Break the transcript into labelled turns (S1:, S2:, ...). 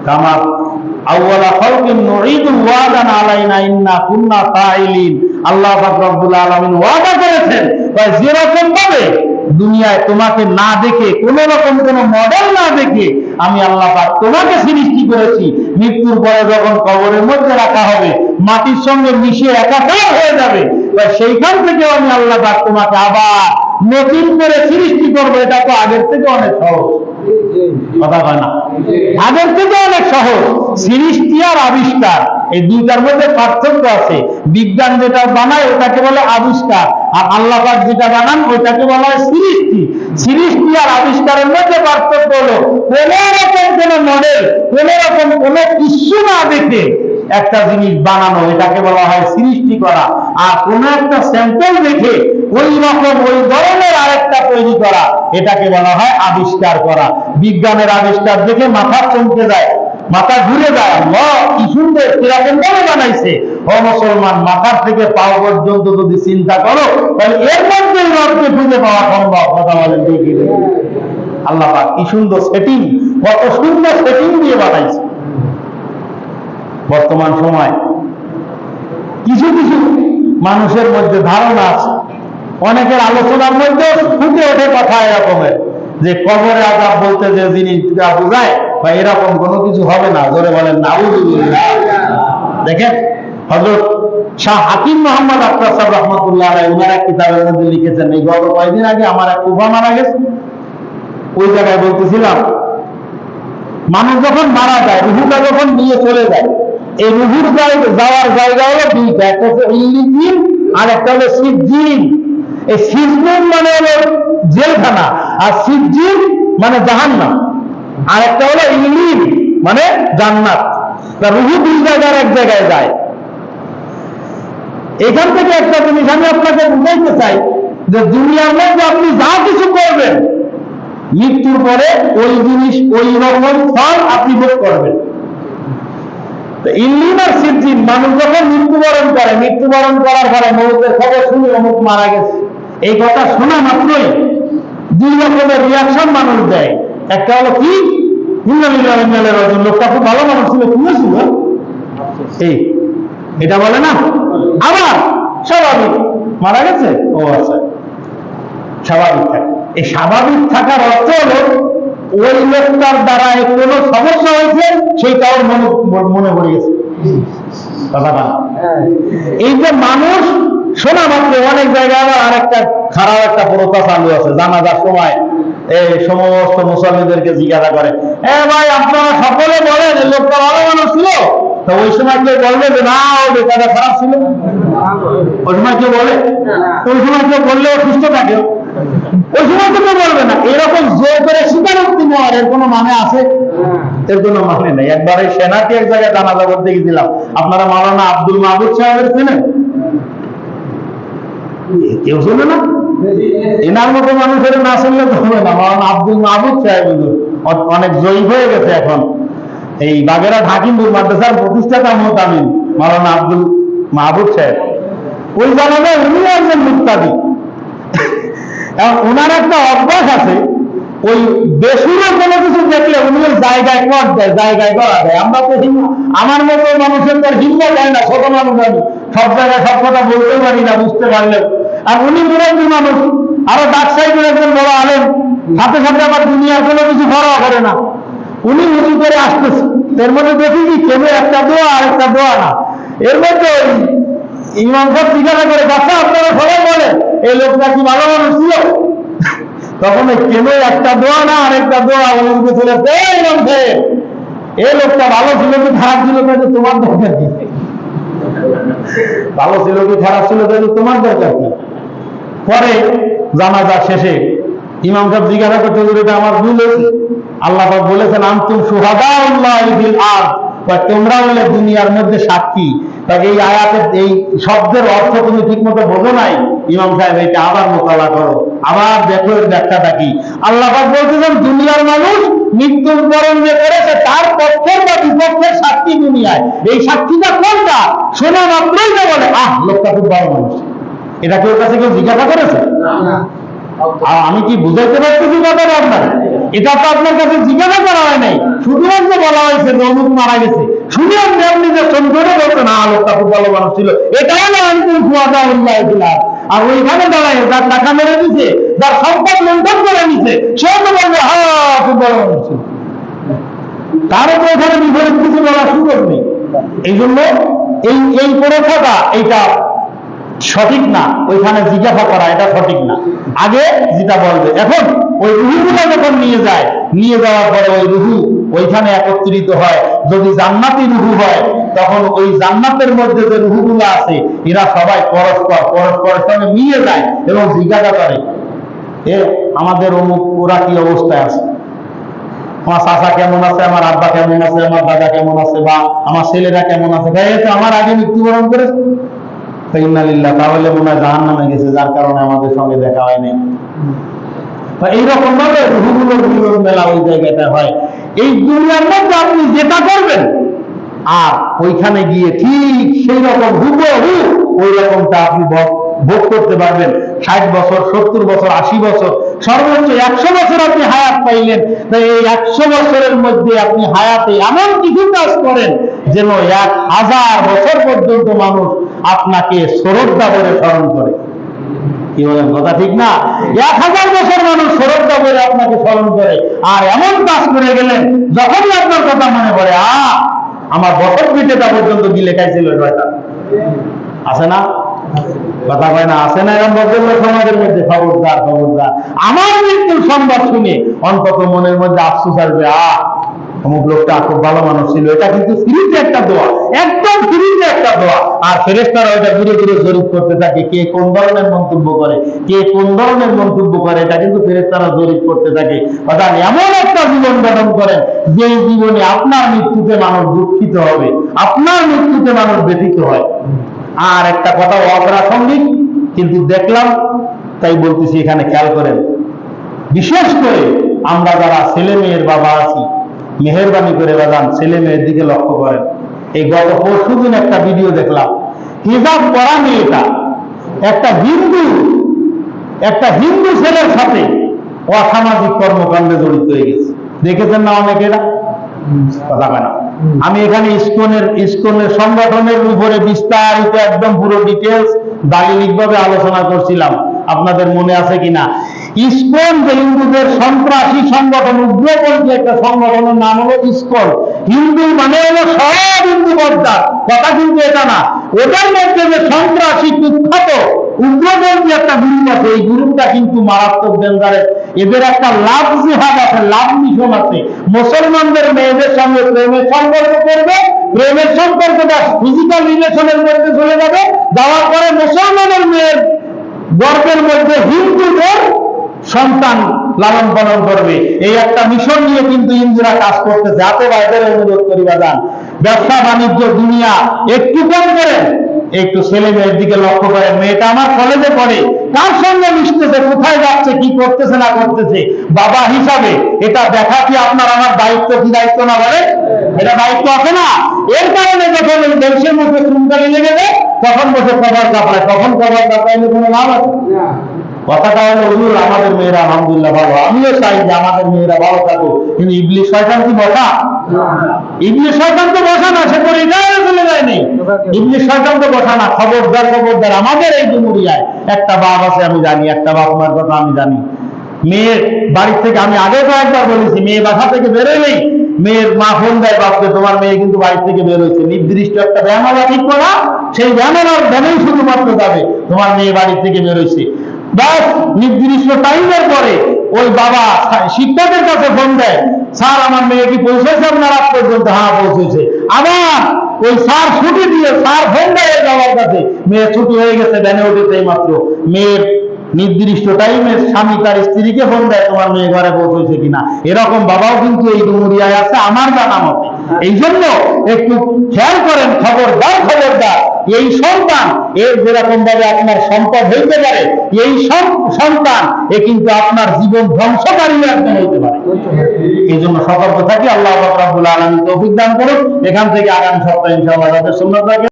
S1: কামা আউওয়ালা খালকিন নুঈদু ওয়াদান আলাইনা ইন্না কুন্না ফাইলিন। আল্লাহ পাক রব্বুল আলামিন ওয়াদা করেছেন যেরকম ভাবে দুনিয়ায় তোমাকে না দেখে কোন রকম কোন মডেল না দেখে আমি আল্লাহ পাক তোমাকে সৃষ্টি করেছি, মৃত্যুর পরে যখন কবরের মধ্যে রাখা হবে মাটির সঙ্গে মিশে একাকার হয়ে যাবে, সেইখান থেকে আমি আল্লাহ পাক তোমাকে আবার নতুন করে সৃষ্টি করবো। এটা তো আগের থেকে অনেক সহজ কথা হয় না? আগের থেকে অনেক সহজ। সৃষ্টি আর আবিষ্কার এই দুইটার মধ্যে পার্থক্য আছে। বিজ্ঞান যেটা বানায় ওটাকে বলে আবিষ্কার, আর আল্লাহ পাক যেটা বানান ওইটাকে বলা হয় সৃষ্টি। সৃষ্টি আর আবিষ্কারের মধ্যে পার্থক্য হলো কোন রকম কোন মডেল, কোন রকম কোন ইস্যু না দেখে একটা জিনিস বানানো, এটাকে বলা হয় সৃষ্টি করা। আর কোন একটা স্যাম্পল দেখে ওই রকম ওই ধরনের আরেকটা তৈরি করা, এটাকে বলা হয় আবিষ্কার করা। বিজ্ঞানের আবিষ্কার দেখে মাথা চমকে যায়, মাথা ঘুরে যায়, আল্লাহ কি সুন্দর, কিরকম ভাবে বানাইছে। ও মুসলমান, মাথার থেকে পাও পর্যন্ত যদি চিন্তা করো তাহলে এর মধ্যে রবকে খুঁজে পাওয়া সম্ভব। কথা বলেন ঠিক? আল্লাহ পাক কি সুন্দর সেটিং, কত সুন্দর সেটিং দিয়ে বানাইছে। বর্তমান সময় কিছু কিছু মানুষের মধ্যে ধারণা আছে, অনেকের আলোচনার মধ্যে ফুটে ওঠে কথা এরকমের যে কবরে আযাব বলতে যে জিনিসটা বোঝায় বা এরকম কোনো কিছু হবে না। জোরে বলেন নাউযুবিল্লাহ। দেখেন হযরত শাহ হাকিম মোহাম্মদ আখতার সাহেব রহমাতুল্লাহ আলাইহি ওনার এক কিতাবের মধ্যে লিখেছেন, এই গত কয়েকদিন আগে আমার এক ফুফা মারা গেছে, ওই জায়গায় বলতেছিলাম মানুষ যখন মারা যায়, রুহুটা যখন নিয়ে চলে যায়, এই রুহুর যাওয়ার জায়গা হলো দুইটা, একটা হচ্ছে ইল্লিজিন আর একটা হলো সিজ্জিন। এই সিজ্জিন মানে হলো জেলখানা, আর সিজ্জিন মানে জাহান্নাম, আর একটা হলো ইল্লিন মানে জান্নাত। তা রুহু দুই জায়গার এক জায়গায় যায়। এখান থেকে একটা জিনিস আমি আপনাকে বুঝাইতে চাই যে দুনিয়ার মধ্যে আপনি যা কিছু করবেন মৃত্যুর পরে ওই জিনিস ওই রকম ফল আপনি ভোগ করবেন। ইল্লিন আর সিজ্জিন, মানুষ যখন মৃত্যুবরণ করে, মৃত্যুবরণ করার পরে মৌতের খবর শুনে অমুক মারা গেছে, এই কথা শোনা মাত্রই দুই রকমের রিয়াকশন মানুষ দেয়। একটা হলো কি, লোকটা খুব ভালো মানুষ ছিল, শুনেছিল এই এটা বলে না। আবার স্বাভাবিক, মারা গেছে, ও আচ্ছা স্বাভাবিক থাকে। এই স্বাভাবিক থাকার অর্থ হলো ওই লোকটার দ্বারা কোনো সমস্যা হয়েছে সেইটা ওর মনে পড়ে গেছে। এই যে মানুষ শোনা মাত্র অনেক জায়গায় আবার আরেকটা খারাপ একটা প্রথা চালু আছে। জানাজার সময় এই সমস্ত মুসল্লিদেরকে জিজ্ঞাসা করে, ভাই আপনারা সকলে বলেন এই লোকটা ভালো মানুষ ছিল, তো ওই সময় কেউ বলবে যে না ও লোকটা খারাপ ছিল? ওই সময় কেউ বলে? ওই সময় কেউ বললে সুস্থ থাকে? ওই সময় তো কেউ বলবে না। এরকম জোর করে স্বীকারোক্তি নেওয়ার এর কোনো মানে আছে? এর কোনো মানে নেই। একবার এই সেনাকে এক জায়গায় জানাজা করতে গেছিলাম। আপনারা মাওলানা আব্দুল মাহবুব সাহেবের চেনেন? কেউ শোনে না? এনার মতো মানুষের না শুনলে তো হবে না। মাওলানা আব্দুল মাহবুব সাহেব অনেক জয়ী হয়ে গেছে এখন। এই বাগেরহাট হাকিমপুর মাদ্রাসার প্রতিষ্ঠাতা মুহতামিম মাওলানা আব্দুল মাহবুব সাহেব, ওই জানাজায় উনি একজন মুক্তাদি। ওনার একটা অভ্যাস আছে, ওই বেসুরো কোনো কিছু দেখলে উনি ওই জায়গায় কর দেয়, জায়গায় করা দেয়। আমরা তো আমার মতো মানুষের তো হিম্মত হয় না, ছোট মানুষ আমি, সব জায়গায় সব কথা বলতে পারি না, বুঝতে পারলেও। আর উনি মুরব্বী মানুষ, আরো ডাকসাইডের একজন বড় আলেম, সাথে সাথে আবার দুনিয়ার কোনো কিছু পরোয়া করে না। উনি উঁচু করে আসতেছে, এর মধ্যে দেখি কি কেবল একটা দোয়া আর একটা দোয়া না, এর মধ্যে ইমাম সাহেব জিজ্ঞাসা করে, বাচ্চা আপনারা সবাই বলে এই লোকটা কি ভালো মানুষ ছিল? তখন কেন একটা দোয়া না আরেকটা দোয়া বলে চলে, ইমাম সাহেব এই লোকটা ভালো ছিল কি খারাপ ছিল তাই তোমার দরকার কি? ভালো ছিল কি খারাপ ছিল তাই তোমার দরকার কি? পরে জানাজা শেষে ইমাম সাহেব জিজ্ঞাসা করতে, এটা আমার ভুল হয়েছে। আল্লাহ পাক বলেছেন আনতুম শুহাদাউল্লাহি ফিল আরদ, তোমরা হলে দুনিয়ার মধ্যে সাক্ষী। তাই এই আয়াতের এই শব্দের অর্থ তুমি ঠিক মতো বোঝো নাই, ইমাম সাহেব এটা আবার মোতালা করো, আবার দেখো এর ব্যাখ্যাটা কি। আল্লাহ পাক বলতেছেন দুনিয়ার মানুষ মৃত্যুর বরণ যে করেছে তার পক্ষের বা বিপক্ষের সাক্ষী দুনিয়ায়। এই সাক্ষীটা কোনটা শোনা মাত্রই যে বলে লোকটা খুব ভালো মানুষ। এটা কেউ কাছে কেউ জিজ্ঞাসা করেছে? আমি কি বুঝাইতে পারতেছি কথাটা আপনার? এটা তো আপনার কাছে জিজ্ঞাসা করা হয় নাই, শুধুমাত্র বলা হয়েছে যে অমুক মারা গেছে, শুনে আপনি যে সন্ধ্যে বলছেন না লোকটা খুব ভালো মানুষ ছিল, এটা হলো আনকুল ফুয়াদা উল্লাহ দিলাম। আর ওইখানে দাঁড়ায় যার টাকা মেরে দিছে, যার সম্পদ লুণ্ঠন করে নিছে, সেও তো বলবে হ্যাঁ খুব ভালো মানুষ ছিল। তার উপর এখানে বিপরীত কিছু বলার সুযোগ নেই। এই জন্য এই প্রথাটা এইটা সঠিক না, ওইখানে জিজ্ঞাসা করা এটা সঠিক না। আগে যেটা বলবে, এখন ওই রুহুগুলো যখন নিয়ে যাওয়ার পরে ওই রুহু ওইখানে একত্রিত হয়, যদি জান্নাতি রুহু হয় তখন ওই জান্নাতের মধ্যে যে রুহুগুলো আছে এরা সবাই পরস্পরের সঙ্গে মিলে যায় এবং জিজ্ঞাসা করে এ আমাদের অমুক ওরা কি অবস্থায় আছে, আমার চাচা কেমন আছে, আমার আব্বা কেমন আছে, আমার দাদা কেমন আছে, বা আমার ছেলেরা কেমন আছে, ভাই তো আমার আগে মৃত্যুবরণ করেছে, তাহলে মনে হয় জাহান্নামে গেছে, যার কারণে আমাদের সঙ্গে দেখা হয়নি। এইরকম ভাবে রুহুগুলোর মেলা ওই জায়গাটা হয়। এই দুনিয়ার মধ্যে আপনি যেটা করবেন আর ওইখানে গিয়ে ঠিক সেই রকম হুবহু ওই রকমটা আপনি ভোগ করতে পারবেন। 60 বছর, 70 বছর, 80 বছর, সর্বোচ্চ 100 বছর আপনি হায়াত পাইলেন। তাই এই 100 বছরের মধ্যে আপনি হায়াতে এমন কিছু কাজ করেন যেন 1000 বছর পর্যন্ত মানুষ আপনাকে শ্রদ্ধা করে স্মরণ করে। কি বলেন, কথা ঠিক না? 1000 বছর মানুষ শ্রদ্ধা করে আপনাকে স্মরণ করে, আর এমন কাজ করে গেলেন যখনই আপনার কথা মনে পড়ে আমার বছর পিঠেটা পর্যন্ত গিলে খাইছিল এটা আছে না? কথা কয় না, আছে না? এরকম বদল সমাজের মধ্যে খবরদার আমার মৃত্যুর সংবাদ শুনে অন্তত মনের মধ্যে আফসোস আসবে, অমুক লোকটা খুব ভালো মানুষ ছিল। এটা কিন্তু ফ্রিতে একটা দোয়া, একদম ফ্রিতে একটা দোয়া। আর ফেরেশতারা ওটা ধীরে ধীরে জরিপ করতে থাকে, কে কোন ধরনের মন্তব্য করে, এটা কিন্তু ফেরেশতারা জরিপ করতে থাকে। অর্থাৎ এমন একটা জীবন গঠন করেন যে জীবনে আপনার মৃত্যুতে মানুষ দুঃখিত হবে, আপনার মৃত্যুতে মানুষ ব্যথিত হয়। আর একটা কথা অপ্রাসঙ্গিক কিন্তু দেখলাম তাই বলতেছি, এখানে খেয়াল করেন, বিশেষ করে আমরা যারা ছেলে মেয়ের বাবা আছি, মেহেরবানি করে বাজান ছেলে মেয়ের দিকে লক্ষ্য করেন। এই গত পরশুদিন একটা ভিডিও দেখলাম, হিজাব পরা মেয়েটা একটা হিন্দু ছেলের সাথে অসামাজিক কর্মকাণ্ডে জড়িত হয়ে গেছে। দেখেছেন না অনেকেরা? কথা কেন, আমি এখানে ইসকনের সংগঠনের উপরে বিস্তারিত একদম পুরো ডিটেলস দালিলিকভাবে আলোচনা করছিলাম, আপনাদের মনে আছে কিনা? ইসকন যে হিন্দুদের সন্ত্রাসী সংগঠন, উগ্রপন্থী একটা সংগঠনের নাম হলো ইসকন। হিন্দু মানে হলো সব হিন্দু বর্দা, কথা কিন্তু এটা না। ওদের মধ্যে যে সন্ত্রাসী কুখ্যাত উগ্রপন্থী একটা গ্রুপ আছে, এই গ্রুপটা কিন্তু মারাত্মক ডেঞ্জারাস। এদের একটা লাভ জিহাদ আছে, লাভ মিশন আছে। মুসলমানদের মেয়েদের সঙ্গে প্রেমের সম্পর্ক করবে, প্রেমের সম্পর্কটা ফিজিক্যাল রিলেশনের মধ্যে চলে যাবে, যাওয়ার পরে মুসলমানের মেয়ের গর্ভের মধ্যে হিন্দুদের সন্তান লালন পালন করবে। এই একটা মিশন নিয়ে কিন্তু হিন্দুরা কাজ করতেছে। হাতে বাইরে অনুরোধ করি বাজান, ব্যবসা বাণিজ্য দুনিয়া একটু কম করেন, একটু ছেলে মেয়ের দিকে লক্ষ্য করেন। মেয়েটা আমার কলেজে পড়ে, কার সঙ্গে মিশতেছে, কোথায় যাচ্ছে, কি করতেছে না করতেছে, বাবা হিসাবে এটা দেখা কি আপনার আমার দায়িত্ব? কি দায়িত্ব না বলে? এটা দায়িত্ব আছে না? এর কারণে যখন ওই দেশের মধ্যে চুনকালি লেগে যায় তখন বসে কবর কাপড়ায়, তখন কবর কাপড়াইলে কোনো লাভ আছে? কথাটা হলো হুজুর আমাদের মেয়েরা আলহামদুলিল্লাহ ভালো, আমিও চাই যে আমাদের মেয়েরা ভালো থাকুক, কিন্তু ইবলিশ শয়তান কি বসা? ইবলিশ শয়তান তো বসা না, সে করে এটাই চলে যায়নি। ইবলিশ শয়তান তো বসা না। খবরদার আমাদের এই ডুমুরিয়ায় একটা বাপ আছে, আমি জানি, একটা বাপ মার কথা আমি জানি। মেয়ের বাড়ি থেকে, আমি আগে তো একবার বলেছি, মেয়ে বাসা থেকে বেরোলেই মেয়ের মা ফোন দেয় বাপকে, তোমার মেয়ে কিন্তু বাড়ি থেকে বের হয়েছে, নির্দিষ্ট একটা ব্যায়ামালা ঠিক করা, সেই ব্যায়ামেই শুধুমাত্র যাবে তোমার মেয়ে বাড়ি থেকে বের হয়েছে। বাস নির্দিষ্ট টাইমের পরে ওই বাবা শিক্ষকের কাছে ফোন দেয়, স্যার আমার মেয়ে কি পৌঁছেছে আপনার রাত পর্যন্ত? হ্যাঁ পৌঁছেছে। আবার ওই স্যার ছুটি দিয়ে স্যার ফোন দেয় বাবার কাছে, মেয়ে ছুটি হয়ে গেছে, ভ্যানে উঠেছে এই মাত্র। মেয়ের নির্দিষ্ট টাইমে স্বামী তার স্ত্রীকে ফোন দেয় তোমার মেয়ে ঘরে পৌঁছেছে কিনা। এরকম বাবাও কিন্তু এই ডুমুরিয়ায় আছে আমার জানা মতে। এই জন্য একটু খেয়াল করেন, খবরদার এই সন্তান এর যেরকম ভাবে আপনার সম্পদ হইতে পারে, এই সন্তান এ কিন্তু আপনার জীবন ধ্বংসকারী একজন হইতে পারে। এই জন্য সতর্ক থাকি। আল্লাহ রাব্বুল আলামিন তৌফিক দান করুন। এখান থেকে আগামী সপ্তাহে ইনশাআল্লাহ তাদের সুন্নাত